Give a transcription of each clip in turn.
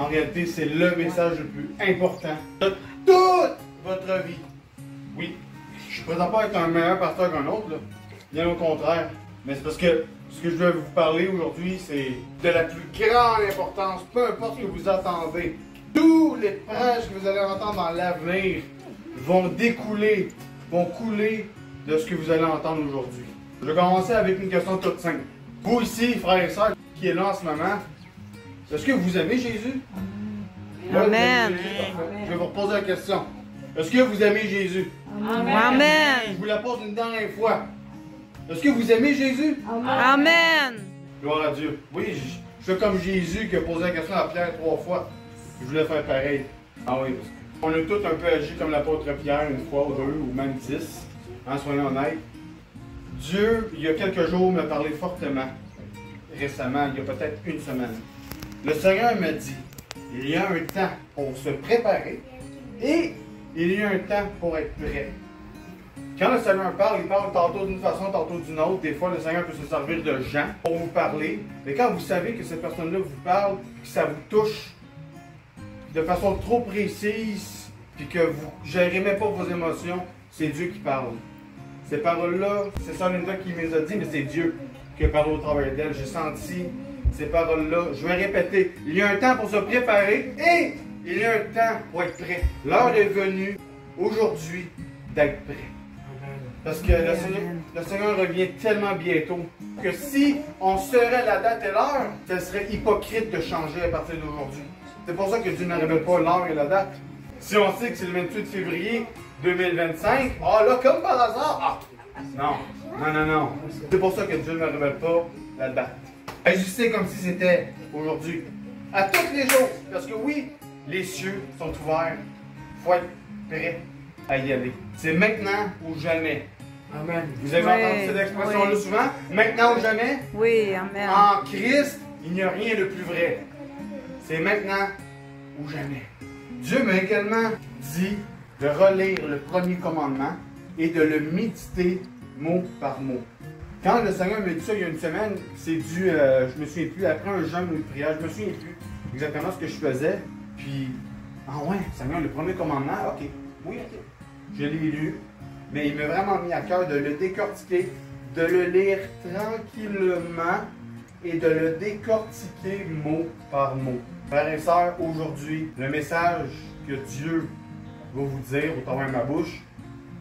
En réalité, c'est le message le plus important de toute votre vie. Oui, je ne prétends pas être un meilleur pasteur qu'un autre, là. Bien au contraire. Mais c'est parce que ce que je vais vous parler aujourd'hui, c'est de la plus grande importance, peu importe ce que vous attendez. Tous les prêches que vous allez entendre dans l'avenir vont découler, vont couler de ce que vous allez entendre aujourd'hui. Je vais commencer avec une question toute simple. Vous ici, frères et sœurs, qui est là en ce moment, est-ce que vous aimez Jésus? Amen. Je vais vous reposer la question. Est-ce que vous aimez Jésus? Amen. Je vous la pose une dernière fois. Est-ce que vous aimez Jésus? Amen. Gloire à Dieu. Oui, je fais comme Jésus qui a posé la question à Pierre 3 fois. Je voulais faire pareil. Ah oui, on a tous un peu agi comme l'apôtre Pierre une fois ou deux, ou même 10. Hein, soyons honnêtes. Dieu, il y a quelques jours, m'a parlé fortement. Récemment, il y a peut-être une semaine. Le Seigneur m'a dit, il y a un temps pour se préparer et il y a un temps pour être prêt. Quand le Seigneur parle, il parle tantôt d'une façon, tantôt d'une autre. Des fois, le Seigneur peut se servir de gens pour vous parler. Mais quand vous savez que cette personne-là vous parle, que ça vous touche de façon trop précise, puis que vous ne gérez même pas vos émotions, c'est Dieu qui parle. Ces paroles-là, c'est ça Linda qui me les a dit, mais c'est Dieu qui a parlé au travail d'elle. J'ai senti ces paroles-là. Je vais répéter. Il y a un temps pour se préparer et il y a un temps pour être prêt. L'heure est venue, aujourd'hui, d'être prêt. Parce que le Seigneur revient tellement bientôt que si on serait la date et l'heure, ce serait hypocrite de changer à partir d'aujourd'hui. C'est pour ça que Dieu ne révèle pas l'heure et la date. Si on sait que c'est le 28 février 2025, là, comme par hasard, non. C'est pour ça que Dieu ne révèle pas la date. Agissez comme si c'était aujourd'hui. À tous les jours. Parce que oui, les cieux sont ouverts. Il faut être prêt à y aller. C'est maintenant ou jamais. Amen. Vous avez entendu cette expression-là souvent? Maintenant ou jamais? Oui, amen. En Christ, il n'y a rien de plus vrai. C'est maintenant ou jamais. Dieu m'a également dit de relire le premier commandement et de le méditer mot par mot. Quand le Seigneur m'a dit ça il y a une semaine, c'est dû, je me souviens plus, après un jeûne ou une prière, je me souviens plus exactement ce que je faisais. Puis, Seigneur, le premier commandement, ok. Je l'ai lu, mais il m'a vraiment mis à cœur de le décortiquer, de le lire tranquillement et de le décortiquer mot par mot. Frères et sœurs, aujourd'hui, le message que Dieu va vous dire au travers de ma bouche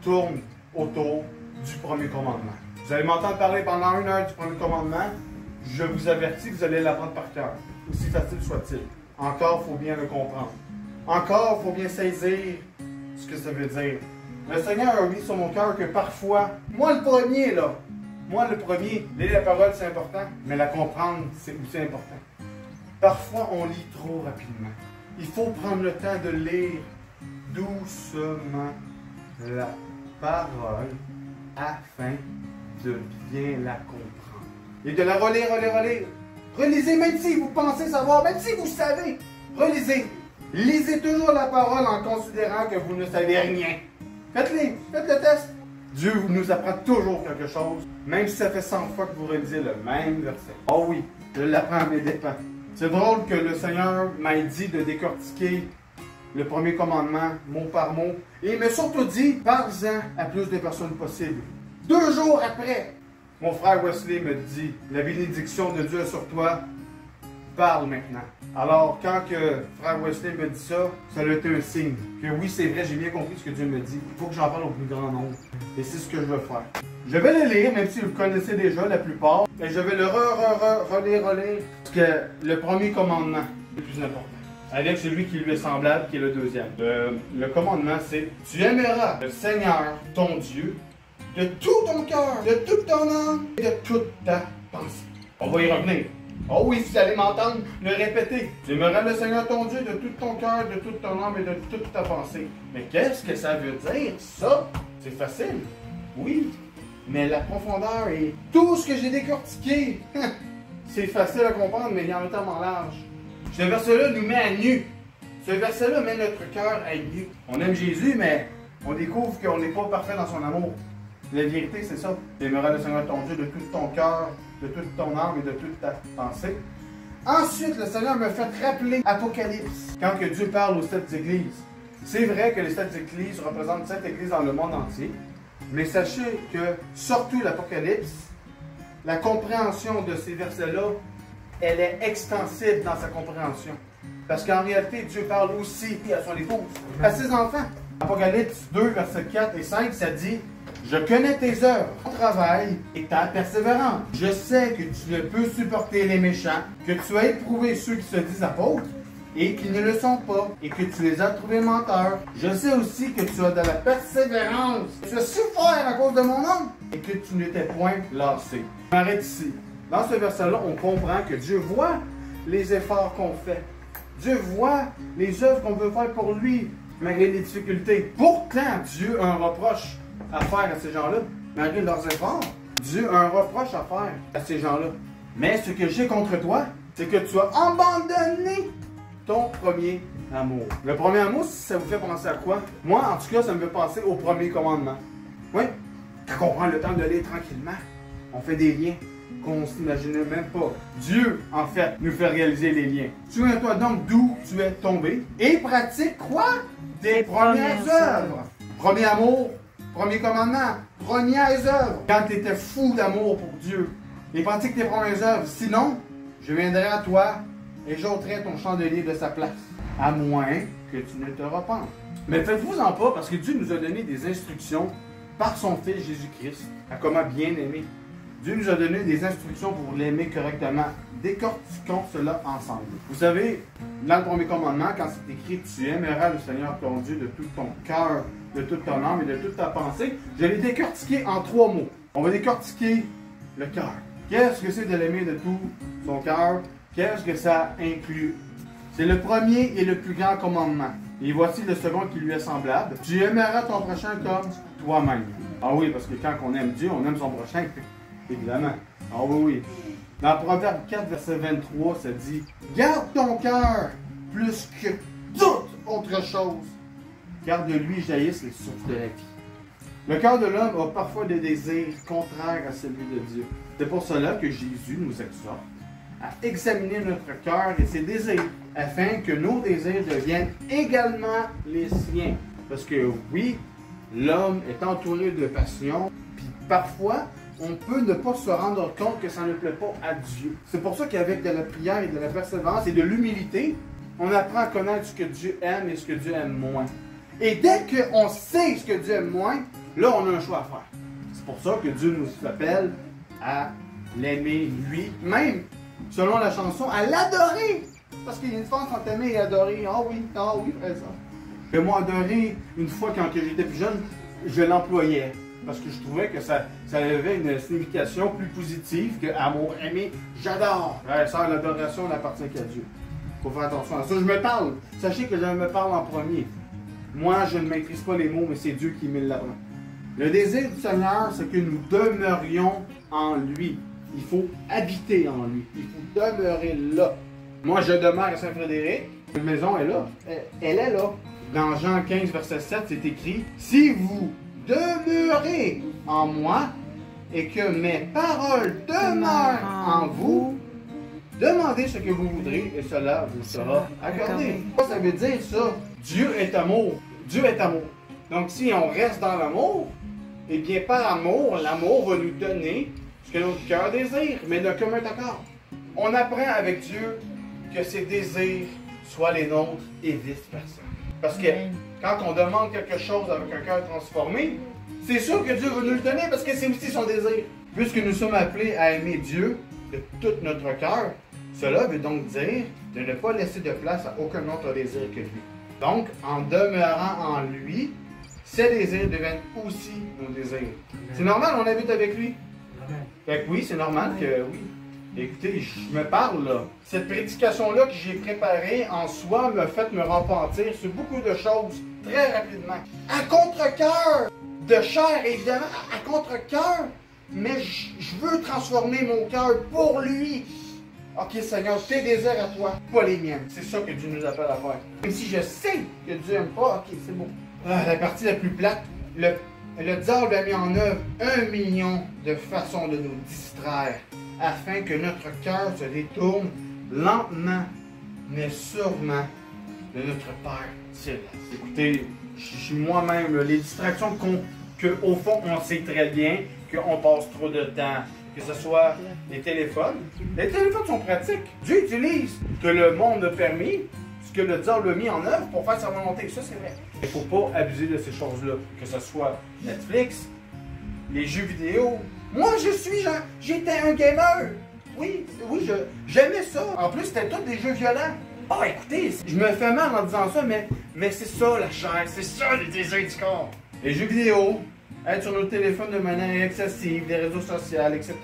tourne autour du premier commandement. Vous allez m'entendre parler pendant 1 heure du premier commandement. Je vous avertis que vous allez l'apprendre par cœur, aussi facile soit-il. Encore, il faut bien le comprendre. Encore, il faut bien saisir ce que ça veut dire. Le Seigneur a mis sur mon cœur que parfois, moi le premier, lire la parole c'est important, mais la comprendre c'est aussi important. Parfois, on lit trop rapidement. Il faut prendre le temps de lire doucement la parole afin de bien la comprendre. Et de la relire. Relisez, même si vous pensez savoir, même si vous savez, relisez. Lisez toujours la parole en considérant que vous ne savez rien. Faites le test. Dieu nous apprend toujours quelque chose, même si ça fait 100 fois que vous relisez le même verset. Oh oui, je l'apprends à mes dépens. C'est drôle que le Seigneur m'a dit de décortiquer le premier commandement, mot par mot. Et il m'a surtout dit, parle-en à plus de personnes possible. 2 jours après, mon frère Wesley me dit, la bénédiction de Dieu est sur toi, parle maintenant. Alors, quand que frère Wesley me dit ça, ça a été un signe. Que oui, c'est vrai, j'ai bien compris ce que Dieu me dit. Il faut que j'en parle au plus grand nombre. Et c'est ce que je veux faire. Je vais le lire, même si vous le connaissez déjà la plupart. Et je vais le relire. Parce que le premier commandement est le plus important. Avec celui qui lui est semblable, qui est le deuxième. Le commandement, c'est « Tu aimeras le Seigneur, ton Dieu, de tout ton cœur, de toute ton âme et de toute ta pensée. » On va y revenir. Oh oui, vous allez m'entendre le répéter. Tu aimeras le Seigneur ton Dieu de tout ton cœur, de toute ton âme et de toute ta pensée. Mais qu'est-ce que ça veut dire, ça? C'est facile. Oui, mais la profondeur et tout ce que j'ai décortiqué, c'est facile à comprendre, mais il y en a tellement large. Ce verset-là nous met à nu. Ce verset-là met notre cœur à nu. On aime Jésus, mais on découvre qu'on n'est pas parfait dans son amour. La vérité, c'est ça. Tu aimeras le Seigneur ton Dieu de tout ton cœur, de toute ton âme et de toute ta pensée. Ensuite, le Seigneur me fait rappeler Apocalypse, quand que Dieu parle aux 7 églises. C'est vrai que les 7 églises représentent 7 églises dans le monde entier, mais sachez que, surtout l'Apocalypse, la compréhension de ces versets-là, elle est extensible dans sa compréhension. Parce qu'en réalité, Dieu parle aussi à son épouse, à ses enfants. Apocalypse 2, versets 4 et 5, ça dit « Je connais tes œuvres, ton travail et ta persévérance. Je sais que tu ne peux supporter les méchants, que tu as éprouvé ceux qui se disent apôtres, et qui ne le sont pas, et que tu les as trouvés menteurs. Je sais aussi que tu as de la persévérance, que tu as souffert à cause de mon nom, et que tu n'étais point lassé. » Je m'arrête ici. Dans ce verset-là, on comprend que Dieu voit les efforts qu'on fait. Dieu voit les œuvres qu'on veut faire pour lui, malgré les difficultés. Pourtant, Dieu a un reproche à faire à ces gens-là, malgré leurs efforts. Dieu a un reproche à faire à ces gens-là. Mais ce que j'ai contre toi, c'est que tu as abandonné ton premier amour. Le premier amour, ça vous fait penser à quoi? Moi, en tout cas, ça me fait penser au premier commandement. Oui, quand on prend le temps de lire tranquillement, on fait des liens qu'on ne s'imaginait même pas. Dieu, en fait, nous fait réaliser les liens. Souviens-toi donc d'où tu es tombé et pratique quoi? Tes premières œuvres. Premier amour, premier commandement, premières œuvres. Quand tu étais fou d'amour pour Dieu, et pratique tes premières œuvres. Sinon, je viendrai à toi et j'ôterai ton chandelier de sa place, à moins que tu ne te repentes. Mais faites-vous-en pas, parce que Dieu nous a donné des instructions par son Fils Jésus-Christ à comment bien aimer. Dieu nous a donné des instructions pour l'aimer correctement. Décortiquons cela ensemble. Vous savez, dans le premier commandement, quand c'est écrit « Tu aimeras le Seigneur ton Dieu de tout ton cœur, de toute ton âme et de toute ta pensée », je l'ai décortiqué en 3 mots. On va décortiquer le cœur. Qu'est-ce que c'est de l'aimer de tout son cœur? Qu'est-ce que ça inclut? C'est le premier et le plus grand commandement. Et voici le second qui lui est semblable. Tu aimeras ton prochain comme toi-même. Ah oui, parce que quand on aime Dieu, on aime son prochain, évidemment. Ah oui, oui. Dans Proverbe 4, verset 23, ça dit « Garde ton cœur plus que toute autre chose, car de lui jaillissent les sources de la vie. » Le cœur de l'homme a parfois des désirs contraires à celui de Dieu. C'est pour cela que Jésus nous exhorte à examiner notre cœur et ses désirs, afin que nos désirs deviennent également les siens. Parce que oui, l'homme est entouré de passions, puis parfois, on peut ne pas se rendre compte que ça ne plaît pas à Dieu. C'est pour ça qu'avec de la prière et de la persévérance et de l'humilité, on apprend à connaître ce que Dieu aime et ce que Dieu aime moins. Et dès qu'on sait ce que Dieu aime moins, là, on a un choix à faire. C'est pour ça que Dieu nous appelle à l'aimer lui, même selon la chanson, à l'adorer. Parce qu'il y a une différence entre aimer et adorer. Ah oui, frère ça. Mais moi, adorer, une fois quand j'étais plus jeune, je l'employais. Parce que je trouvais que ça avait une signification plus positive que amour, aimer, j'adore. Ouais, ça, l'adoration n'appartient qu'à Dieu. Il faut faire attention à ça. Je me parle. Sachez que je me parle en premier. Moi, je ne maîtrise pas les mots, mais c'est Dieu qui me l'apprend. Le désir du Seigneur, c'est que nous demeurions en lui. Il faut habiter en lui. Il faut demeurer là. Moi, je demeure à Saint-Frédéric. Une maison est là. Elle est là. Dans Jean 15, verset 7, c'est écrit « Si vous demeurez en moi et que mes paroles demeurent en vous, demandez ce que vous voudrez et cela vous sera accordé. » Ça veut dire ça. Dieu est amour. Dieu est amour. Donc si on reste dans l'amour, eh bien par amour, l'amour va nous donner ce que notre cœur désire, mais de commun accord. On apprend avec Dieu que ses désirs soient les nôtres et vice-versa. Parce que quand on demande quelque chose avec un cœur transformé, c'est sûr que Dieu va nous le donner parce que c'est aussi son désir. Puisque nous sommes appelés à aimer Dieu de tout notre cœur, cela veut donc dire de ne pas laisser de place à aucun autre désir que lui. Donc, en demeurant en lui, ses désirs deviennent aussi nos désirs. C'est normal, on habite avec lui. Fait que oui, c'est normal que oui. Écoutez, je me parle là. Cette prédication-là que j'ai préparée en soi m'a fait me repentir sur beaucoup de choses très rapidement. À contre-cœur de chair, évidemment, à contre-cœur, mais je veux transformer mon cœur pour lui. Ok Seigneur, tes désirs à toi, pas les miens. C'est ça que Dieu nous appelle à faire. Même si je sais que Dieu n'aime pas, ok, c'est bon. La partie la plus plate, le diable a mis en œuvre 1 million de façons de nous distraire, afin que notre cœur se détourne lentement, mais sûrement, de notre Père céleste. Écoutez, je suis moi-même, les distractions qu'au fond, on sait très bien qu'on passe trop de temps, que ce soit les téléphones. Les téléphones sont pratiques. Dieu utilise ce que le monde a permis, ce que le diable a mis en œuvre pour faire sa volonté. Ça, c'est vrai. Il ne faut pas abuser de ces choses-là, que ce soit Netflix, les jeux vidéo. Moi, j'étais un gamer. Oui, j'aimais ça. En plus, c'était tous des jeux violents. Ah, écoutez, je me fais mal en disant ça, mais c'est ça la chair, c'est ça les désirs du corps. Les jeux vidéo, être sur nos téléphones de manière excessive, les réseaux sociaux, etc.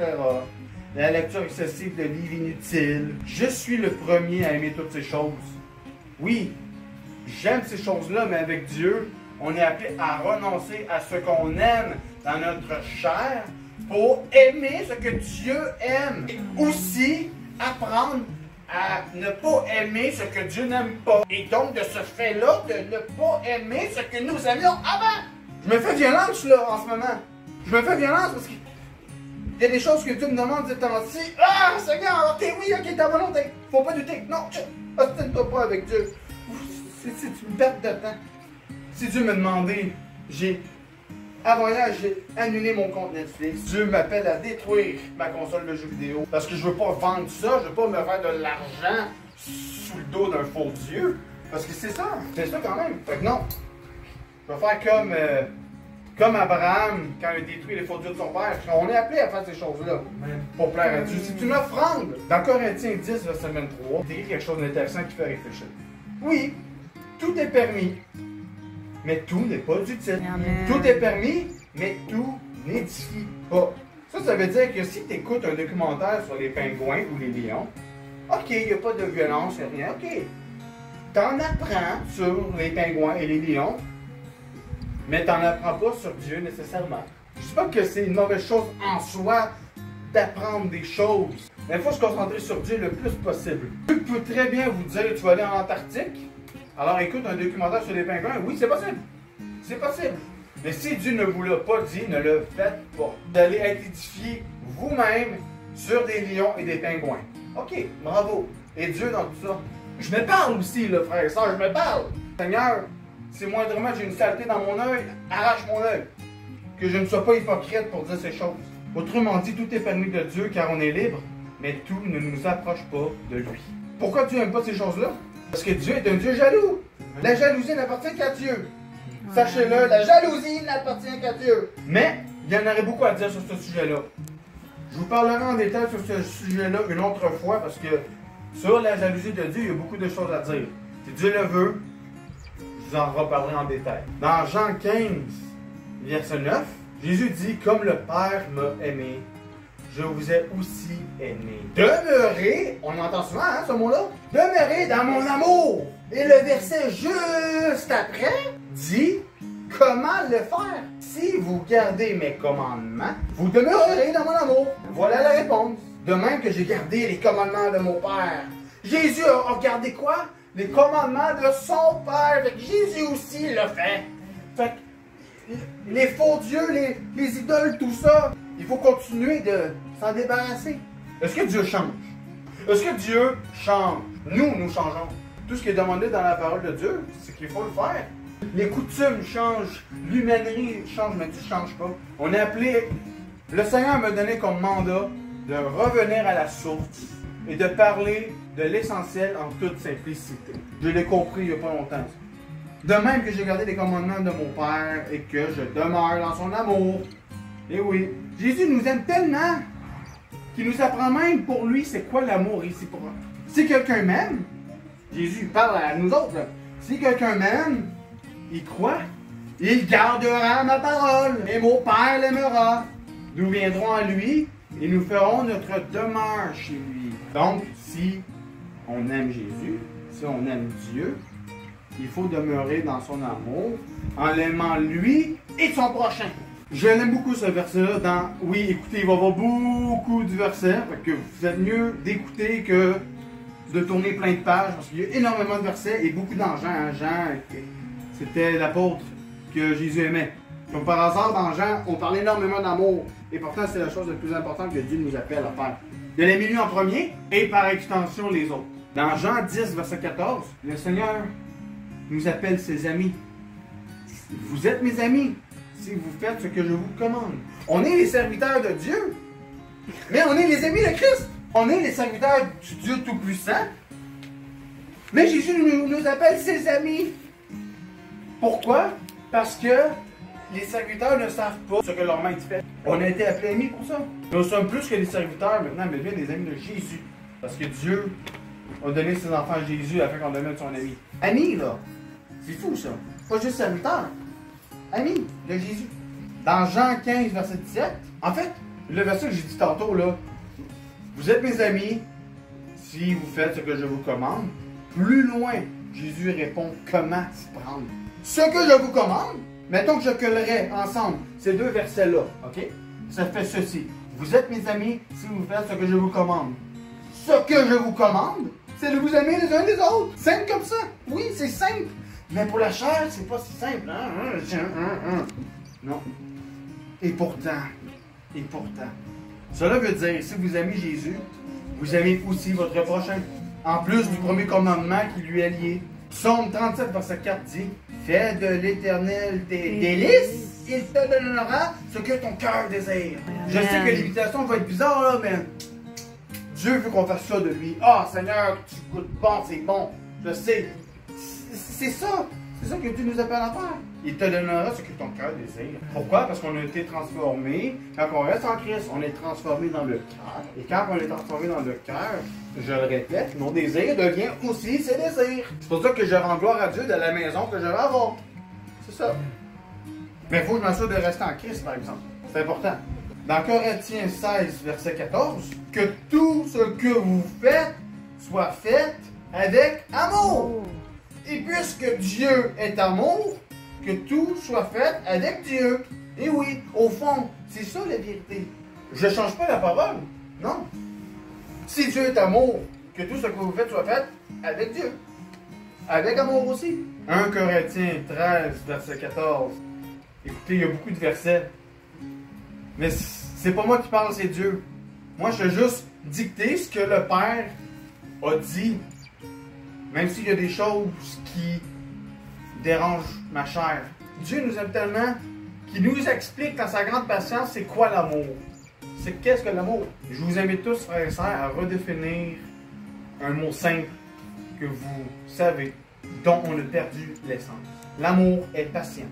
La lecture excessive de livres inutiles. Je suis le premier à aimer toutes ces choses. Oui, j'aime ces choses-là, mais avec Dieu, on est appelé à renoncer à ce qu'on aime dans notre chair pour aimer ce que Dieu aime. Et aussi, apprendre à ne pas aimer ce que Dieu n'aime pas. Et donc, de ce fait-là, de ne pas aimer ce que nous aimions avant. Je me fais violence, là, en ce moment. Je me fais violence parce qu'il y a des choses que Dieu me demande ces temps-ci. Ah, Seigneur, ok, oui, ok, ta volonté. Faut pas douter. Non, ostine-toi pas avec Dieu. C'est une perte de temps. Si Dieu me demandait, avant hier, j'ai annulé mon compte Netflix. Dieu m'appelle à détruire ma console de jeux vidéo. Parce que je veux pas vendre ça, je veux pas me faire de l'argent sous le dos d'un faux Dieu. Parce que c'est ça quand même. Fait que non. Je vais faire comme Abraham quand il a détruit les faux dieux de son père. On est appelé à faire ces choses-là pour plaire à Dieu. C'est une offrande. Dans Corinthiens 10, verset 23, il y a quelque chose d'intéressant qui fait réfléchir. Oui, tout est permis, mais tout n'est pas utile. Amen. Tout est permis, mais tout n'édifie pas. Ça veut dire que si tu écoutes un documentaire sur les pingouins ou les lions, ok, il n'y a pas de violence, rien, ok. T'en apprends sur les pingouins et les lions, mais t'en apprends pas sur Dieu nécessairement. Je dis pas que c'est une mauvaise chose en soi d'apprendre des choses, mais il faut se concentrer sur Dieu le plus possible. Dieu peut très bien vous dire tu vas aller en Antarctique, alors écoute un documentaire sur les pingouins, oui c'est possible. C'est possible. Mais si Dieu ne vous l'a pas dit, ne le faites pas. Vous allez être édifié vous-même sur des lions et des pingouins. Ok, bravo. Et Dieu dans tout ça. Je me parle aussi, là, frère et soeur, je me parle. Seigneur, si moindrement j'ai une saleté dans mon œil, arrache mon œil. Que je ne sois pas hypocrite pour dire ces choses. Autrement dit, tout est permis de Dieu car on est libre, mais tout ne nous approche pas de lui. Pourquoi Dieu n'aime pas ces choses-là? Parce que Dieu est un Dieu jaloux. La jalousie n'appartient qu'à Dieu. Sachez-le, la jalousie n'appartient qu'à Dieu. Mais, il y en aurait beaucoup à dire sur ce sujet-là. Je vous parlerai en détail sur ce sujet-là une autre fois parce que sur la jalousie de Dieu, il y a beaucoup de choses à dire. Si Dieu le veut, je vous en reparlerai en détail. Dans Jean 15, verset 9, Jésus dit « Comme le Père m'a aimé, je vous ai aussi aimé. » Demeurez, on entend souvent ce mot-là, « Demeurez dans mon amour. » Et le verset juste après dit « Comment le faire? Si vous gardez mes commandements, vous demeurerez dans mon amour. » Voilà la réponse. De même que j'ai gardé les commandements de mon Père. Jésus a gardé quoi? Les commandements de son Père. Fait que Jésus aussi l'a fait. Fait que les faux dieux, les idoles, tout ça, il faut continuer de s'en débarrasser. Est-ce que Dieu change? Est-ce que Dieu change? Nous changeons. Tout ce qui est demandé dans la parole de Dieu, c'est qu'il faut le faire. Les coutumes changent, l'humanité change, mais Dieu ne change pas. On est appelé, le Seigneur m'a donné comme mandat de revenir à la source et de parler de l'essentiel en toute simplicité. Je l'ai compris il n'y a pas longtemps. De même que j'ai gardé les commandements de mon Père et que je demeure dans son amour. Et oui, Jésus nous aime tellement qu'il nous apprend même pour lui c'est quoi l'amour ici pour nous. Si quelqu'un m'aime, Jésus parle à nous autres, là. Si quelqu'un m'aime, il croit, il gardera ma parole et mon Père l'aimera. Nous viendrons à lui et nous ferons notre demeure chez lui. Donc, si on aime Jésus, si on aime Dieu, il faut demeurer dans son amour en l'aimant lui et son prochain. Je l'aime beaucoup ce verset-là. Oui, écoutez, il va y avoir beaucoup de versets, fait que vous êtes mieux d'écouter que de tourner plein de pages, parce qu'il y a énormément de versets et beaucoup d'enjeux. Jean, c'était l'apôtre que Jésus aimait. Comme par hasard, dans Jean, on parle énormément d'amour. Et pourtant, c'est la chose la plus importante que Dieu nous appelle à faire. de l'aimer lui en premier et par extension les autres. Dans Jean 10, verset 14, le Seigneur nous appelle ses amis. Vous êtes mes amis si vous faites ce que je vous commande. On est les serviteurs de Dieu, mais on est les amis de Christ. On est les serviteurs du Dieu Tout-Puissant, mais Jésus nous appelle ses amis. Pourquoi? Parce que les serviteurs ne savent pas ce que leur maître fait. On a été appelés amis pour ça. Nous sommes plus que des serviteurs maintenant, mais bien des amis de Jésus. Parce que Dieu a donné ses enfants à Jésus afin qu'on devienne son ami. Ami, là, c'est fou ça. Pas juste serviteur. Ami de Jésus. Dans Jean 15, verset 17, en fait, le verset que j'ai dit tantôt, là, vous êtes mes amis si vous faites ce que je vous commande. Plus loin, Jésus répond comment s'y prendre. Ce que je vous commande, mettons que je collerais ensemble ces deux versets-là, ok? Ça fait ceci. Vous êtes mes amis si vous faites ce que je vous commande. Ce que je vous commande, c'est de vous aimer les uns les autres. Simple comme ça. Oui, c'est simple. Mais pour la chair, c'est pas si simple. Hein? Non. Et pourtant, cela veut dire, si vous aimez Jésus, vous aimez aussi votre prochain. En plus du premier commandement qui lui est lié. Psaume 37, verset 4 dit, fais de l'Éternel tes délices, il te donnera ce que ton cœur désire. Je sais que l'imitation va être bizarre là, mais Dieu veut qu'on fasse ça de lui. Ah, Seigneur, tu goûtes bon, c'est bon. Je sais. C'est ça. C'est ça que Dieu nous appelle à faire. Il te donnera ce que ton cœur désire. Pourquoi? Parce qu'on a été transformé. Quand on reste en Christ, on est transformé dans le cœur. Et quand on est transformé dans le cœur, je le répète, mon désir devient aussi ses désirs. C'est pour ça que je rends gloire à Dieu de la maison que je vais avoir. C'est ça. Mais il faut que je m'assure de rester en Christ, par exemple. C'est important. Dans Corinthiens 16, verset 14, que tout ce que vous faites soit fait avec amour. Et puisque Dieu est amour, que tout soit fait avec Dieu. Et oui, au fond, c'est ça la vérité. Je ne change pas la parole. Non. Si Dieu est amour, que tout ce que vous faites soit fait avec Dieu. Avec amour aussi. 1 Corinthiens 13, verset 14. Écoutez, il y a beaucoup de versets. Mais c'est pas moi qui parle, c'est Dieu. Moi, je vais juste dicter ce que le Père a dit. Même s'il y a des choses qui dérangent ma chair. Dieu nous aime tellement qu'il nous explique dans sa grande patience c'est quoi l'amour. C'est qu'est-ce que l'amour? Je vous invite tous, frères et sœurs, à redéfinir un mot simple que vous savez, dont on a perdu l'essence. L'amour est patient.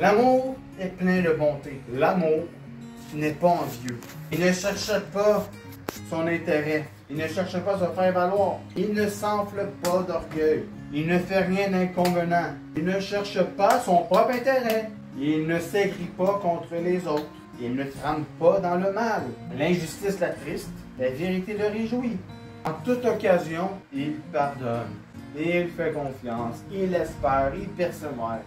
L'amour est plein de bonté. L'amour n'est pas envieux. Il ne cherche pas son intérêt. Il ne cherche pas à se faire valoir. Il ne s'enfle pas d'orgueil. Il ne fait rien d'inconvenant. Il ne cherche pas son propre intérêt. Il ne s'aigrit pas contre les autres. Il ne tremble pas dans le mal. L'injustice l'attriste, la vérité le réjouit. En toute occasion, il pardonne. Il fait confiance. Il espère. Il persévère.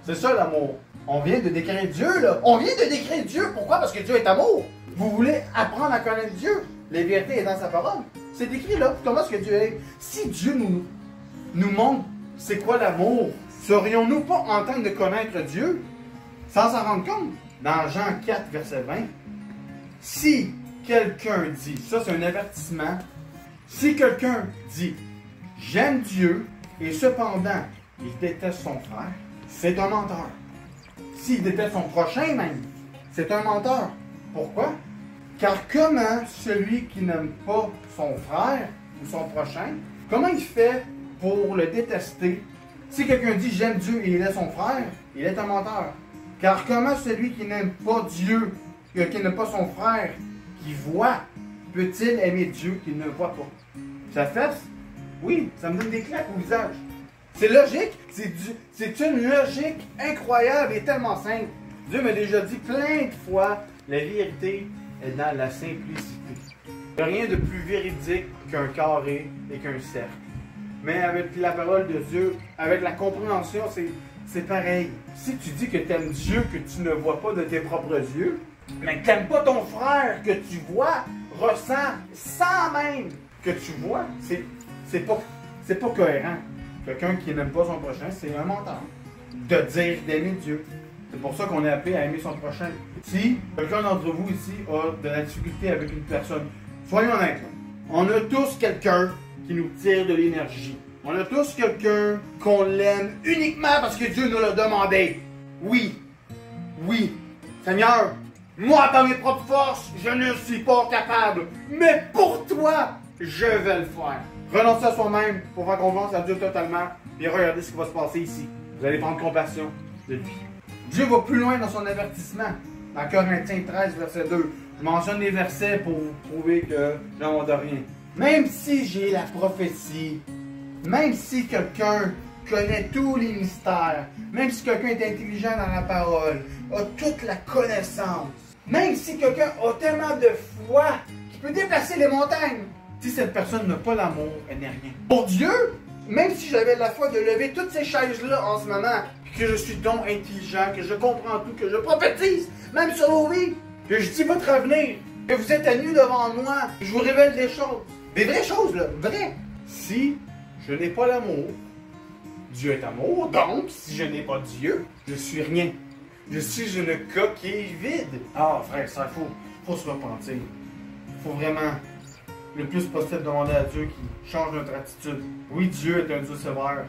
C'est ça l'amour. On vient de décrire Dieu, là. On vient de décrire Dieu. Pourquoi? Parce que Dieu est amour. Vous voulez apprendre à connaître Dieu. La vérité est dans sa parole. C'est écrit là. Comment est-ce que Dieu est? Si Dieu nous montre c'est quoi l'amour, serions-nous pas en train de connaître Dieu sans s'en rendre compte? Dans Jean 4, verset 20, si quelqu'un dit, ça c'est un avertissement, si quelqu'un dit, j'aime Dieu et cependant il déteste son frère, c'est un menteur. S'il déteste son prochain même, c'est un menteur. Pourquoi? Car comment celui qui n'aime pas son frère ou son prochain, comment il fait pour le détester? Si quelqu'un dit j'aime Dieu et il est son frère, il est un menteur. Car comment celui qui n'aime pas Dieu, qui n'aime pas son frère, qui voit, peut-il aimer Dieu qui ne voit pas? Ça fait? Oui, ça me donne des claques au visage. C'est logique, c'est une logique incroyable et tellement simple. Dieu m'a déjà dit plein de fois, la vérité est dans la simplicité. Il n'y a rien de plus véridique qu'un carré et qu'un cercle. Mais avec la parole de Dieu, avec la compréhension, c'est pareil. Si tu dis que tu aimes Dieu que tu ne vois pas de tes propres yeux, mais que tu n'aimes pas ton frère que tu vois, ressens, sans même que tu vois, c'est pas cohérent. Quelqu'un qui n'aime pas son prochain, c'est un menteur. De dire d'aimer Dieu. C'est pour ça qu'on est appelé à aimer son prochain. Si quelqu'un d'entre vous ici a de la difficulté avec une personne, soyons honnêtes, là. On a tous quelqu'un qui nous tire de l'énergie. On a tous quelqu'un qu'on l'aime uniquement parce que Dieu nous l'a demandé. Oui, oui, Seigneur, moi par mes propres forces, je ne suis pas capable. Mais pour toi, je vais le faire. Renoncez à soi-même pour faire confiance à Dieu totalement. Et regardez ce qui va se passer ici. Vous allez prendre compassion de lui. Dieu va plus loin dans son avertissement. Dans Corinthiens 13, verset 2. Je mentionne les versets pour vous prouver que j'en de rien. Même si j'ai la prophétie, même si quelqu'un connaît tous les mystères, même si quelqu'un est intelligent dans la parole, a toute la connaissance, même si quelqu'un a tellement de foi qu'il peut déplacer les montagnes, si cette personne n'a pas l'amour, elle n'est rien. Pour Dieu, même si j'avais la foi de lever toutes ces chaises-là en ce moment, puis que je suis donc intelligent, que je comprends tout, que je prophétise, même sur vos vies, que je dis votre avenir, que vous êtes à nu devant moi, que je vous révèle des choses, des vraies choses, là, vraies. Si je n'ai pas l'amour, Dieu est amour, donc si je n'ai pas Dieu, je suis rien. Je suis une coquille vide. Ah, frère, ça, faut se repentir. Il faut vraiment, le plus possible, demander à Dieu qu'il change notre attitude. Oui, Dieu est un Dieu sévère.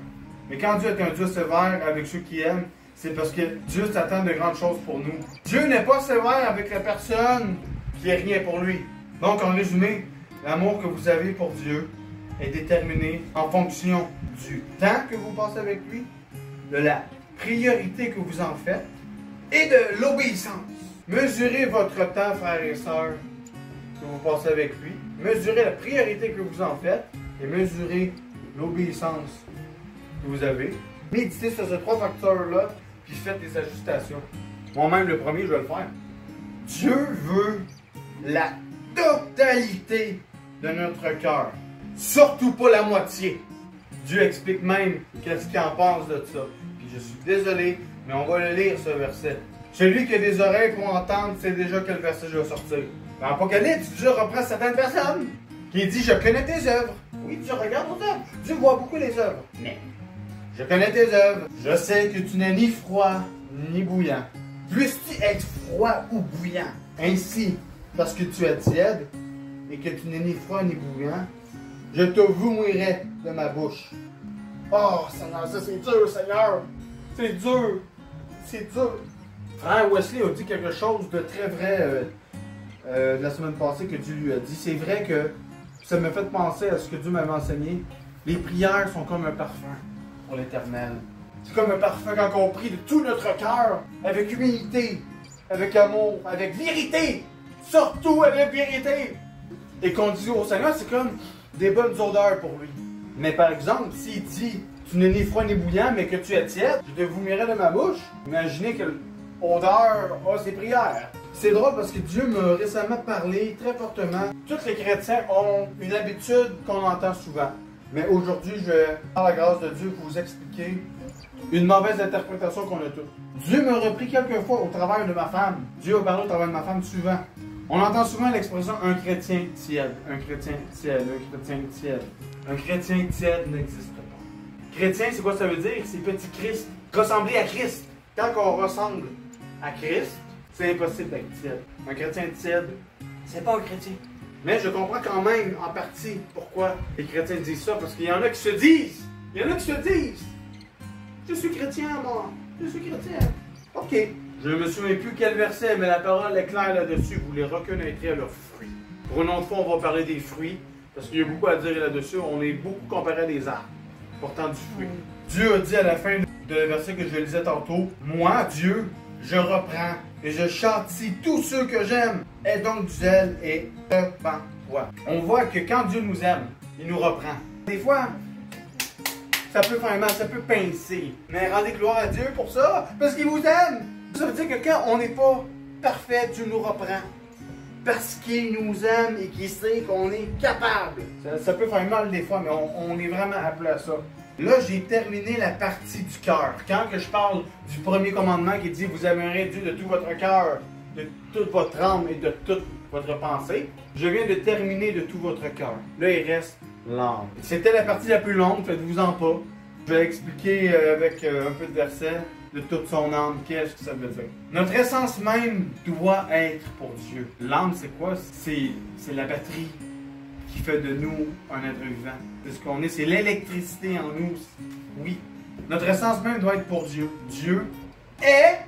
Mais quand Dieu est un Dieu sévère avec ceux qui aiment, c'est parce que Dieu s'attend de grandes choses pour nous. Dieu n'est pas sévère avec la personne qui est rien pour lui. Donc, en résumé, l'amour que vous avez pour Dieu est déterminé en fonction du temps que vous passez avec lui, de la priorité que vous en faites et de l'obéissance. Mesurez votre temps, frères et sœurs, que vous passez avec lui. Mesurez la priorité que vous en faites et mesurez l'obéissance que vous avez. Méditez sur ces trois facteurs-là, puis faites des ajustations. Moi-même, le premier, je vais le faire. Dieu veut la totalité de notre cœur. Surtout pas la moitié. Dieu explique même qu'est-ce qu'il en pense de ça. Puis je suis désolé, mais on va le lire, ce verset. Celui qui a des oreilles pour entendre, sait déjà quel verset je vais sortir. Dans l'Apocalypse, Dieu reprend certaines personnes qui dit « Je connais tes œuvres ». Oui, Dieu regarde vos œuvres. Dieu voit beaucoup les œuvres. Mais je connais tes œuvres. Je sais que tu n'es ni froid ni bouillant. Puisses-tu être froid ou bouillant? Ainsi, parce que tu es tiède et que tu n'es ni froid ni bouillant, je te vomirai de ma bouche. Oh, Seigneur, ça c'est dur, Seigneur. C'est dur. C'est dur. Frère Wesley a dit quelque chose de très vrai la semaine passée que Dieu lui a dit. C'est vrai que ça me fait penser à ce que Dieu m'avait enseigné. Les prières sont comme un parfum pour l'Éternel. C'est comme un parfum quand on prie de tout notre cœur, avec humilité, avec amour, avec vérité. Surtout avec vérité. Et qu'on dit au Seigneur, c'est comme des bonnes odeurs pour lui. Mais par exemple, s'il dit tu n'es ni froid ni bouillant, mais que tu es tiède, je te vomirai de ma bouche. Imaginez quelle odeur a ses prières. C'est drôle parce que Dieu m'a récemment parlé très fortement. Tous les chrétiens ont une habitude qu'on entend souvent. Mais aujourd'hui, je vais, par la grâce de Dieu, vous expliquer une mauvaise interprétation qu'on a tous. Dieu m'a repris quelques fois au travers de ma femme. Dieu a parlé au travers de ma femme souvent. On entend souvent l'expression un chrétien tiède, un chrétien tiède, un chrétien tiède. Un chrétien tiède n'existe pas. Chrétien, c'est quoi ça veut dire? C'est petit Christ. Ressembler à Christ. Quand on ressemble à Christ, c'est impossible d'être tiède. Un chrétien tiède, c'est pas un chrétien. Mais je comprends quand même en partie pourquoi les chrétiens disent ça, parce qu'il y en a qui se disent, je suis chrétien, moi, je suis chrétien. Ok. Je ne me souviens plus quel verset, mais la parole est claire là-dessus. Vous les reconnaîtrez à leurs fruits. Pour une autre fois, on va parler des fruits, parce qu'il y a beaucoup à dire là-dessus. On est beaucoup comparé à des arbres portant du fruit. Dieu a dit à la fin de verset que je lisais tantôt, moi, Dieu, je reprends et je châtie tous ceux que j'aime. Aie donc du zèle et repens-toi. On voit que quand Dieu nous aime, il nous reprend. Des fois, ça peut faire mal, ça peut pincer. Mais rendez gloire à Dieu pour ça, parce qu'il vous aime. Ça veut dire que quand on n'est pas parfait, Dieu nous reprend. Parce qu'il nous aime et qu'il sait qu'on est capable. Ça peut faire mal des fois, mais on est vraiment appelé à ça. Là, j'ai terminé la partie du cœur. Quand que je parle du premier commandement qui dit « Vous aimerez Dieu de tout votre cœur, de toute votre âme et de toute votre pensée », je viens de terminer de tout votre cœur. Là, il reste l'âme. C'était la partie la plus longue, faites-vous-en pas. Je vais expliquer avec un peu de versets de toute son âme. Qu'est-ce que ça veut dire? Notre essence même doit être pour Dieu. L'âme, c'est quoi? C'est la batterie qui fait de nous un être vivant. C'est ce qu'on est, c'est l'électricité en nous. Oui. Notre essence même doit être pour Dieu. Dieu est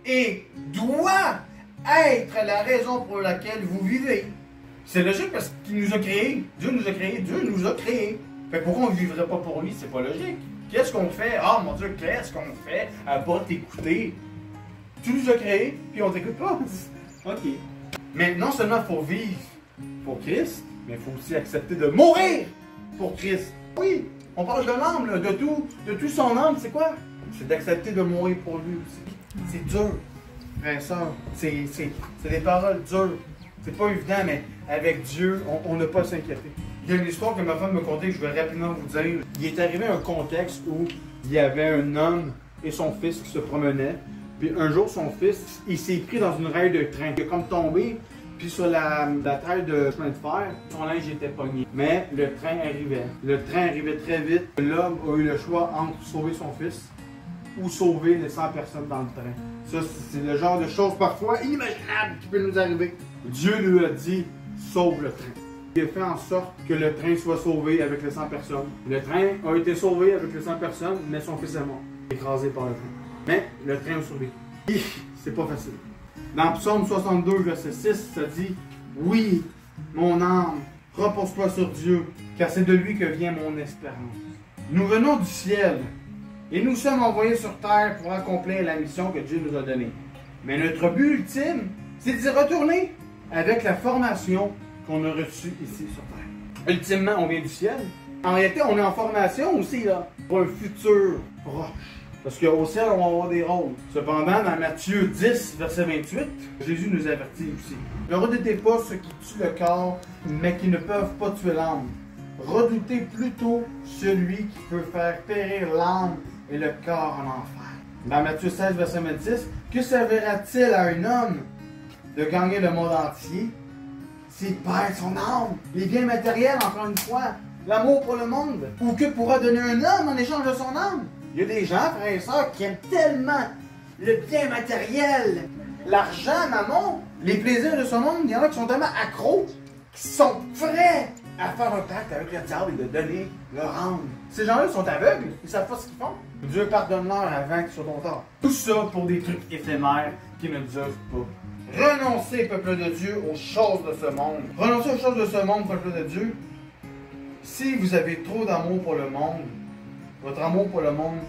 et doit être la raison pour laquelle vous vivez. C'est logique parce qu'il nous a créés. Dieu nous a créés. Dieu nous a créés. Fait pourquoi on ne vivrait pas pour lui? C'est pas logique. Qu'est-ce qu'on fait? Ah mon Dieu, qu'est-ce qu'on fait à pas t'écouter? Tu nous as créés, puis on t'écoute pas. Ok. Mais non seulement il faut vivre pour Christ, mais il faut aussi accepter de mourir pour Christ. Oui, on parle de l'âme, là, de tout son âme, c'est quoi? C'est d'accepter de mourir pour lui aussi. C'est dur, frère et sœur. C'est des paroles dures. C'est pas évident, mais avec Dieu, on n'a pas à s'inquiéter. Il y a une histoire que ma femme me contait que je vais rapidement vous dire. Il est arrivé un contexte où il y avait un homme et son fils qui se promenaient. Puis un jour, son fils, il s'est pris dans une raille de train. Il est comme tombé, puis sur la traille de chemin de fer, son linge était pogné. Mais le train arrivait. Le train arrivait très vite. L'homme a eu le choix entre sauver son fils ou sauver les 100 personnes dans le train. Ça, c'est le genre de choses parfois inimaginables qui peut nous arriver. Dieu lui a dit, sauve le train. Il a fait en sorte que le train soit sauvé avec les 100 personnes. Le train a été sauvé avec les 100 personnes, mais son fils est mort, écrasé par le train. Mais le train a survécu. C'est pas facile. Dans Psaume 62, verset 6, ça dit « Oui, mon âme, repose-toi sur Dieu, car c'est de lui que vient mon espérance. Nous venons du ciel, et nous sommes envoyés sur terre pour accomplir la mission que Dieu nous a donnée. Mais notre but ultime, c'est d'y retourner avec la formation qu'on a reçue ici sur terre. Ultimement, on vient du ciel. En réalité, on est en formation aussi, là, pour un futur proche. Parce qu'au ciel, on va avoir des rôles. Cependant, dans Matthieu 10, verset 28, Jésus nous avertit aussi. Ne redoutez pas ceux qui tuent le corps, mais qui ne peuvent pas tuer l'âme. Redoutez plutôt celui qui peut faire périr l'âme et le corps en enfer. Dans Matthieu 16, verset 26, que servira-t-il à un homme de gagner le monde entier s'il perd son âme? Les biens matériels, encore une fois, l'amour pour le monde. Ou que pourra donner un homme en échange de son âme? Il y a des gens, frères et sœurs, qui aiment tellement le bien matériel, l'argent, maman, les plaisirs de ce monde. Il y en a qui sont tellement accros, qui sont prêts à faire un pacte avec le diable et de donner leur âme. Ces gens-là sont aveugles, ils ne savent pas ce qu'ils font. Dieu pardonne-leur avant qu'ils soient ton tort. Tout ça pour des trucs éphémères qui ne durent pas. Renoncez, peuple de Dieu, aux choses de ce monde. Renoncez aux choses de ce monde, peuple de Dieu. Si vous avez trop d'amour pour le monde, votre amour pour le monde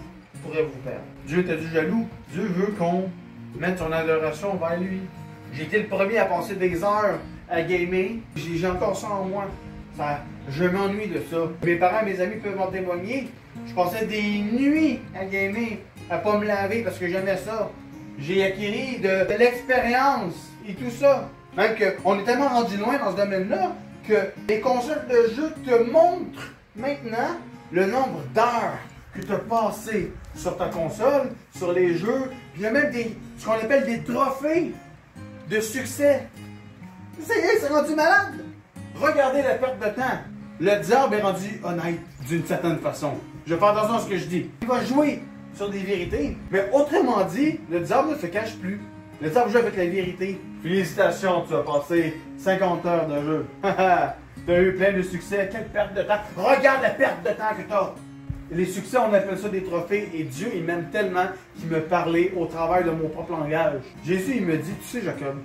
pourrait vous perdre. Dieu t'a dit jaloux. Dieu veut qu'on mette son adoration vers lui. J'ai été le premier à passer des heures à gamer. J'ai encore ça en moi. Je m'ennuie de ça. Mes parents et mes amis peuvent en témoigner. Je passais des nuits à gamer, à pas me laver parce que j'aimais ça. J'ai acquis de l'expérience et tout ça. Même qu'on est tellement rendu loin dans ce domaine-là que les consoles de jeu te montrent maintenant le nombre d'heures que tu as passé sur ta console, sur les jeux, puis il y a même ce qu'on appelle des trophées de succès. Ça y est, c'est rendu malade. Regardez la perte de temps. Le diable est rendu honnête d'une certaine façon. Je fais attention à ce que je dis. Il va jouer sur des vérités. Mais autrement dit, le diable ne se cache plus. Le diable joue avec la vérité. Félicitations, tu as passé 50 heures de jeu. Tu as eu plein de succès. Quelle perte de temps. Regarde la perte de temps que tu as. Les succès, on appelle ça des trophées. Et Dieu, il m'aime tellement qu'il me parlait au travers de mon propre langage. Jésus, il me dit, tu sais, Jacob,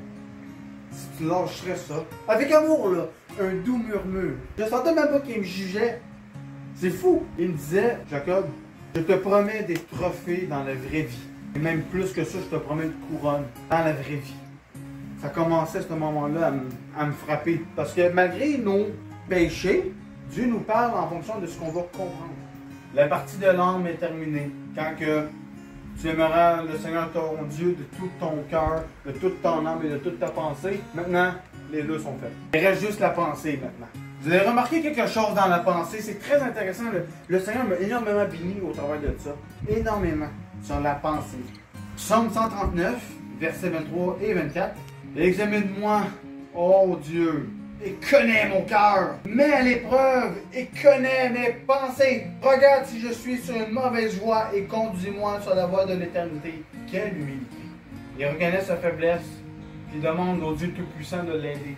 si tu lâcherais ça, avec amour, là, un doux murmure. Je sentais même pas qu'il me jugeait. C'est fou. Il me disait, Jacob, je te promets des trophées dans la vraie vie. Et même plus que ça, je te promets une couronne dans la vraie vie. Ça commençait à ce moment-là à me frapper. Parce que malgré nos péchés, Dieu nous parle en fonction de ce qu'on va comprendre. La partie de l'âme est terminée. Quand que tu aimeras le Seigneur ton Dieu de tout ton cœur, de toute ton âme et de toute ta pensée, maintenant, les deux sont faits. Il reste juste la pensée maintenant. Vous avez remarqué quelque chose dans la pensée, c'est très intéressant. Le Seigneur m'a énormément béni au travers de ça. Énormément sur la pensée. Psaume 139, versets 23 et 24. Examine-moi, ô Dieu, et connais mon cœur. Mets à l'épreuve et connais mes pensées. Regarde si je suis sur une mauvaise voie et conduis-moi sur la voie de l'éternité. Quelle humilité. Il reconnaît sa faiblesse, puis demande au Dieu Tout-Puissant de l'aider.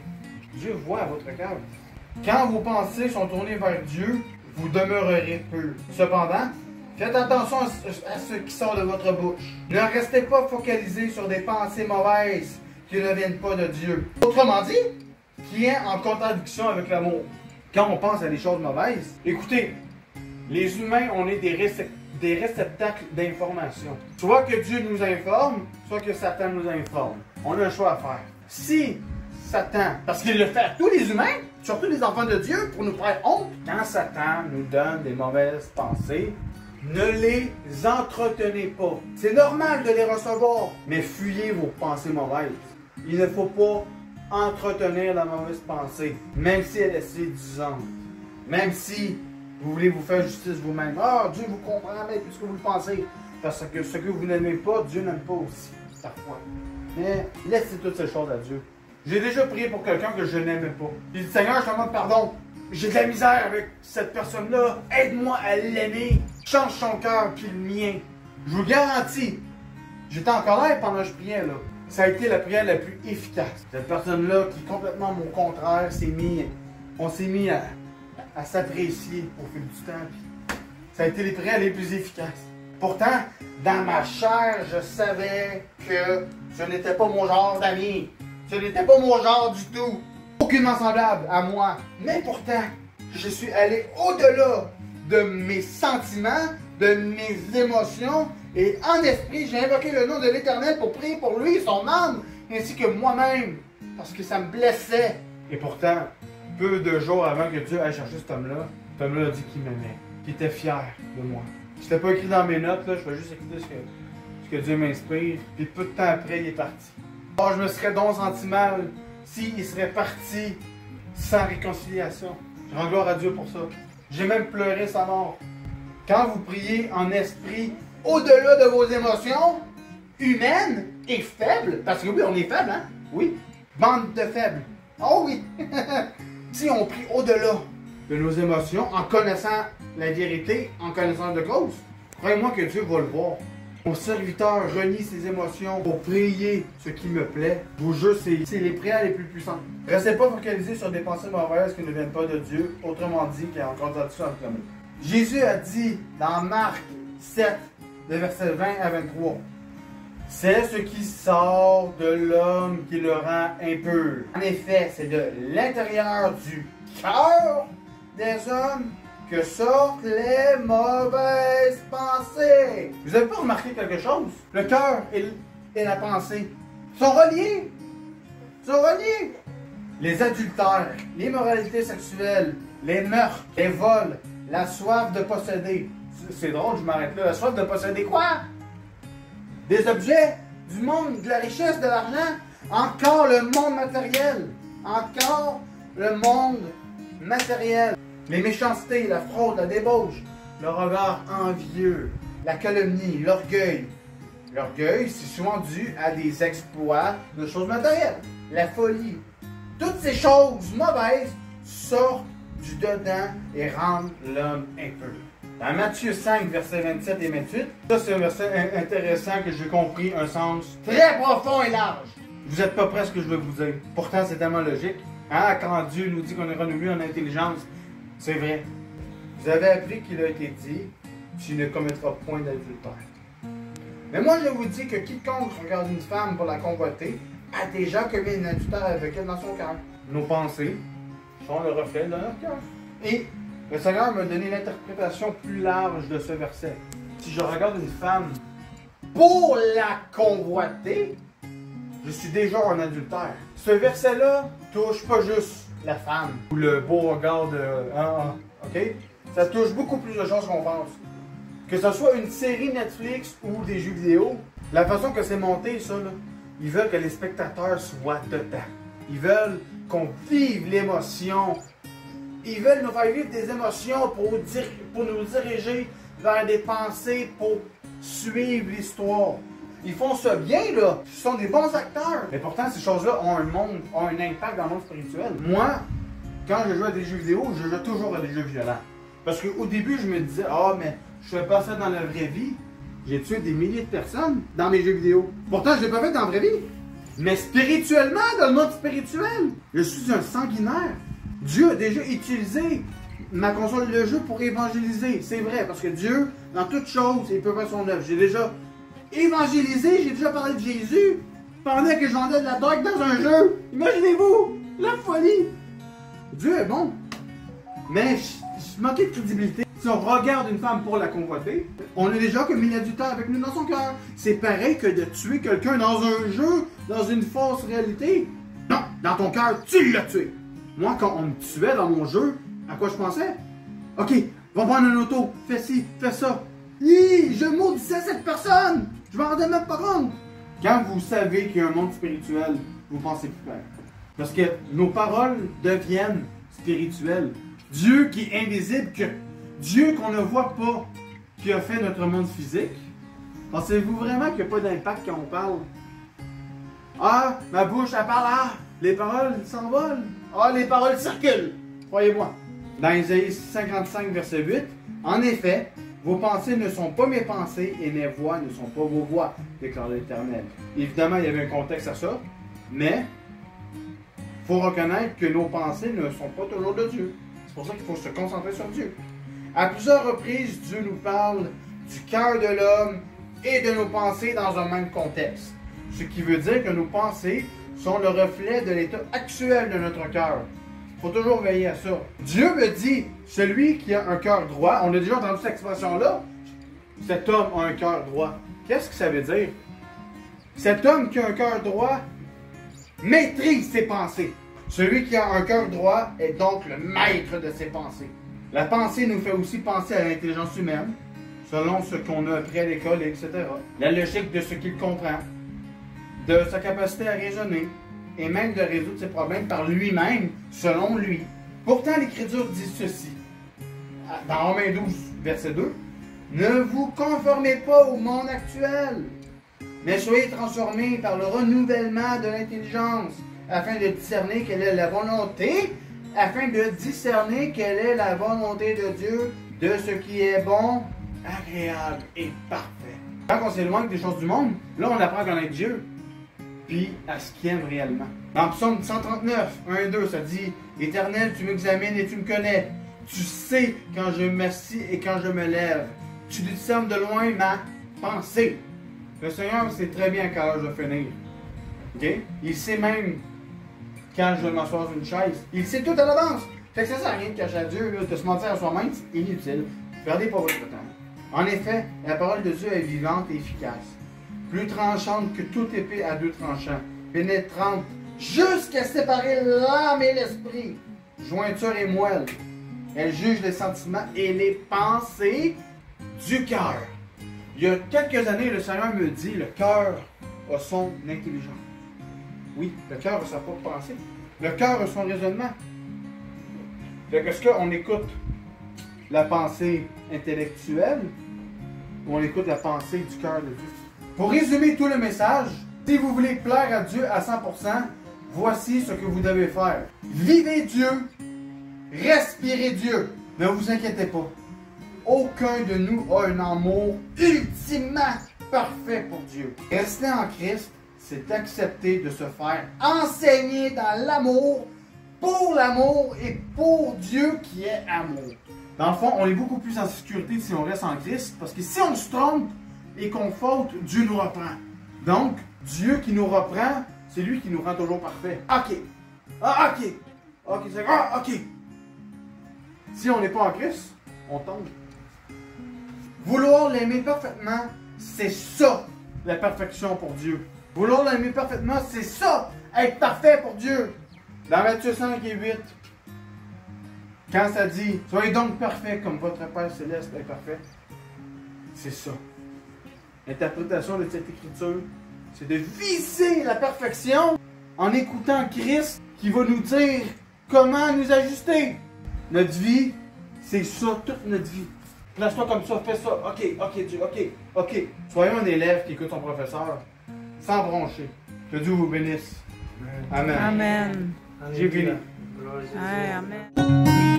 Dieu voit votre cœur. Quand vos pensées sont tournées vers Dieu, vous demeurerez peu. Cependant, faites attention à ce qui sort de votre bouche. Ne restez pas focalisé sur des pensées mauvaises qui ne viennent pas de Dieu. Autrement dit, qui est en contradiction avec l'amour. Quand on pense à des choses mauvaises, écoutez, les humains, on est des réceptacles d'information. Soit que Dieu nous informe, soit que Satan nous informe. On a un choix à faire. Si Satan, parce qu'il le fait à tous les humains, surtout les enfants de Dieu, pour nous faire honte, quand Satan nous donne des mauvaises pensées, ne les entretenez pas. C'est normal de les recevoir, mais fuyez vos pensées mauvaises. Il ne faut pas entretenir la mauvaise pensée, même si elle est séduisante. Même si vous voulez vous faire justice vous-même. Ah, Dieu vous comprend même plus que vous le pensez. Parce que ce que vous n'aimez pas, Dieu n'aime pas aussi, parfois. Mais laissez toutes ces choses à Dieu. J'ai déjà prié pour quelqu'un que je n'aimais pas. J'ai dit, Seigneur, je te demande pardon. J'ai de la misère avec cette personne-là. Aide-moi à l'aimer. Change son cœur puis le mien. Je vous garantis, j'étais en colère pendant que je priais, là. Ça a été la prière la plus efficace. Cette personne-là, qui est complètement mon contraire, on s'est mis à s'apprécier au fil du temps. Puis ça a été les prières les plus efficaces. Pourtant, dans ma chair, je savais que ce n'était pas mon genre d'ami. Ce n'était pas mon genre du tout. Aucunement semblable à moi. Mais pourtant, je suis allé au-delà de mes sentiments, de mes émotions. Et en esprit, j'ai invoqué le nom de l'Éternel pour prier pour lui, son âme, ainsi que moi-même. Parce que ça me blessait. Et pourtant, peu de jours avant que Dieu aille chercher cet homme-là a dit qu'il m'aimait, qu'il était fier de moi. C'était pas écrit dans mes notes, là, je vais juste écouter ce que Dieu m'inspire. Puis peu de temps après, il est parti. Oh, je me serais donc senti mal s'il serait parti sans réconciliation. Je rends gloire à Dieu pour ça. J'ai même pleuré sa mort. Quand vous priez en esprit, au-delà de vos émotions humaines et faibles, parce que oui, on est faible, hein? Oui. Bande de faibles. Oh oui! Si on prie au-delà de nos émotions, en connaissant la vérité, en connaissant de cause, croyez-moi que Dieu va le voir. Mon serviteur renie ses émotions pour prier ce qui me plaît. Je vous jure, c'est les prières les plus puissantes. Restez pas focalisés sur des pensées mauvaises qui ne viennent pas de Dieu, autrement dit, qui est en contradiction avec l'amour. Jésus a dit dans Marc 7, de versets 20 à 23, « C'est ce qui sort de l'homme qui le rend impur. En effet, c'est de l'intérieur du cœur des hommes que sortent les mauvaises pensées. » Vous avez pas remarqué quelque chose? Le cœur et la pensée sont reliés. Les adultères, l'immoralité sexuelle, les meurtres, les vols, la soif de posséder. C'est drôle, je m'arrête là. La soif de posséder quoi? Des objets, du monde, de la richesse, de l'argent. Encore le monde matériel. Encore le monde matériel. Les méchancetés, la fraude, la débauche, le regard envieux, la calomnie, l'orgueil. L'orgueil, c'est souvent dû à des exploits de choses matérielles. La folie. Toutes ces choses mauvaises sortent du dedans et rendent l'homme impur. Dans Matthieu 5, versets 27 et 28, ça c'est un verset intéressant que j'ai compris un sens très profond et large. Vous n'êtes pas prêts à ce que je veux vous dire. Pourtant c'est tellement logique. Hein? Quand Dieu nous dit qu'on est renouvelé en intelligence, c'est vrai. Vous avez appris qu'il a été dit, tu ne commettras point d'adultère. Mais moi je vous dis que quiconque regarde une femme pour la convoiter a déjà commis un adultère avec elle dans son cœur. Nos pensées sont le reflet de notre cœur. Et le Seigneur m'a donné l'interprétation plus large de ce verset. Si je regarde une femme pour la convoiter, je suis déjà en adultère. Ce verset-là touche pas juste la femme ou le beau regard de... ok? Ça touche beaucoup plus de choses qu'on pense. Que ce soit une série Netflix ou des jeux vidéo, la façon que c'est monté, ça, là, ils veulent que les spectateurs soient dedans. Ils veulent qu'on vive l'émotion. Ils veulent nous faire vivre des émotions pour nous diriger vers des pensées, pour suivre l'histoire. ils font ça bien, là. Ce sont des bons acteurs. Mais pourtant, ces choses-là ont un impact dans le monde spirituel. Moi, quand je joue à des jeux vidéo, je joue toujours à des jeux violents. Parce qu'au début, je me disais, ah, mais je fais pas ça dans la vraie vie. J'ai tué des milliers de personnes dans mes jeux vidéo. Pourtant, je l'ai pas fait dans la vraie vie. Mais spirituellement, dans le monde spirituel, je suis un sanguinaire. Dieu a déjà utilisé ma console de jeu pour évangéliser. C'est vrai, parce que Dieu, dans toutes choses, il peut faire son œuvre. J'ai déjà évangélisé, j'ai déjà parlé de Jésus pendant que je vendais de la drogue dans un jeu. Imaginez-vous, la folie. Dieu est bon. Mais je manquais de crédibilité. Si on regarde une femme pour la convoiter, on a déjà commis l'adultère avec nous dans son cœur. C'est pareil que de tuer quelqu'un dans un jeu, dans une fausse réalité. Non, dans ton cœur, tu l'as tué. Moi, quand on me tuait dans mon jeu, à quoi je pensais? Ok, va prendre un auto, fais ci, fais ça. Je maudissais cette personne! Je m'en rendais même pas compte! Quand vous savez qu'il y a un monde spirituel, vous pensez plus clair. Parce que nos paroles deviennent spirituelles. Dieu qui est invisible, Dieu qu'on ne voit pas, qui a fait notre monde physique, pensez-vous vraiment qu'il n'y a pas d'impact quand on parle? Ah, ma bouche, elle parle, les paroles s'envolent. Ah, les paroles circulent. Croyez-moi. Dans Isaïe 55, verset 8, en effet, vos pensées ne sont pas mes pensées et mes voix ne sont pas vos voix, déclare l'Éternel. Évidemment, il y avait un contexte à ça, mais il faut reconnaître que nos pensées ne sont pas toujours de Dieu. C'est pour ça qu'il faut se concentrer sur Dieu. À plusieurs reprises, Dieu nous parle du cœur de l'homme et de nos pensées dans un même contexte. Ce qui veut dire que nos pensées sont le reflet de l'état actuel de notre cœur. Il faut toujours veiller à ça. Dieu me dit, celui qui a un cœur droit, on a déjà entendu cette expression-là, cet homme a un cœur droit. Qu'est-ce que ça veut dire? Cet homme qui a un cœur droit maîtrise ses pensées. Celui qui a un cœur droit est donc le maître de ses pensées. La pensée nous fait aussi penser à l'intelligence humaine, selon ce qu'on a appris à l'école, etc. La logique de ce qu'il comprend, de sa capacité à raisonner, et même de résoudre ses problèmes par lui-même, selon lui. Pourtant, l'Écriture dit ceci, dans Romains 12, verset 2, « Ne vous conformez pas au monde actuel, mais soyez transformés par le renouvellement de l'intelligence, afin de discerner quelle est la volonté, de Dieu, de ce qui est bon, agréable et parfait. » Quand on s'éloigne des choses du monde, là on apprend à connaître Dieu, puis à ce qu'il aime réellement. Dans Psaume 139, 1 et 2, ça dit « Éternel, tu m'examines et tu me connais. Tu sais quand je m'assis et quand je me lève. Tu discernes de loin ma pensée. » Le Seigneur sait très bien quand je vais finir. Okay? Il sait même quand je vais m'asseoir sur une chaise. Il sait tout à l'avance. Fait que ça sert à rien de cacher à Dieu, là, de se mentir à soi-même, c'est inutile. Perdez pas votre temps. En effet, la parole de Dieu est vivante et efficace. Plus tranchante que toute épée à deux tranchants, pénétrante jusqu'à séparer l'âme et l'esprit, jointure et moelle. Elle juge les sentiments et les pensées du cœur. Il y a quelques années, le Seigneur me dit, le cœur a son intelligence. Oui, le cœur a sa propre pensée. Le cœur a son raisonnement. Fait que est-ce qu'on écoute la pensée intellectuelle ou on écoute la pensée du cœur de Dieu? Pour résumer tout le message, si vous voulez plaire à Dieu à 100%, voici ce que vous devez faire. Vivez Dieu, respirez Dieu. Ne vous inquiétez pas. Aucun de nous a un amour ultimement parfait pour Dieu. Rester en Christ, c'est accepter de se faire enseigner dans l'amour et pour Dieu qui est amour. Dans le fond, on est beaucoup plus en sécurité si on reste en Christ, parce que si on se trompe et qu'on faute, Dieu nous reprend. Donc, Dieu qui nous reprend, c'est lui qui nous rend toujours parfait. Ok. Ah, ok. Ok, c'est ok. Si on n'est pas en Christ, on tombe. Vouloir l'aimer parfaitement, c'est ça, la perfection pour Dieu. Vouloir l'aimer parfaitement, c'est ça, être parfait pour Dieu. Dans Matthieu 5 et 8, quand ça dit « Soyez donc parfaits comme votre Père Céleste est parfait », c'est ça. L'interprétation de cette écriture, c'est de viser la perfection en écoutant Christ qui va nous dire comment nous ajuster. Notre vie, c'est ça, toute notre vie. Place-toi comme ça, fais ça. OK, Dieu, OK. Soyons un élève qui écoute son professeur sans broncher. Que Dieu vous bénisse. Amen. Amen. J'ai fini. Amen.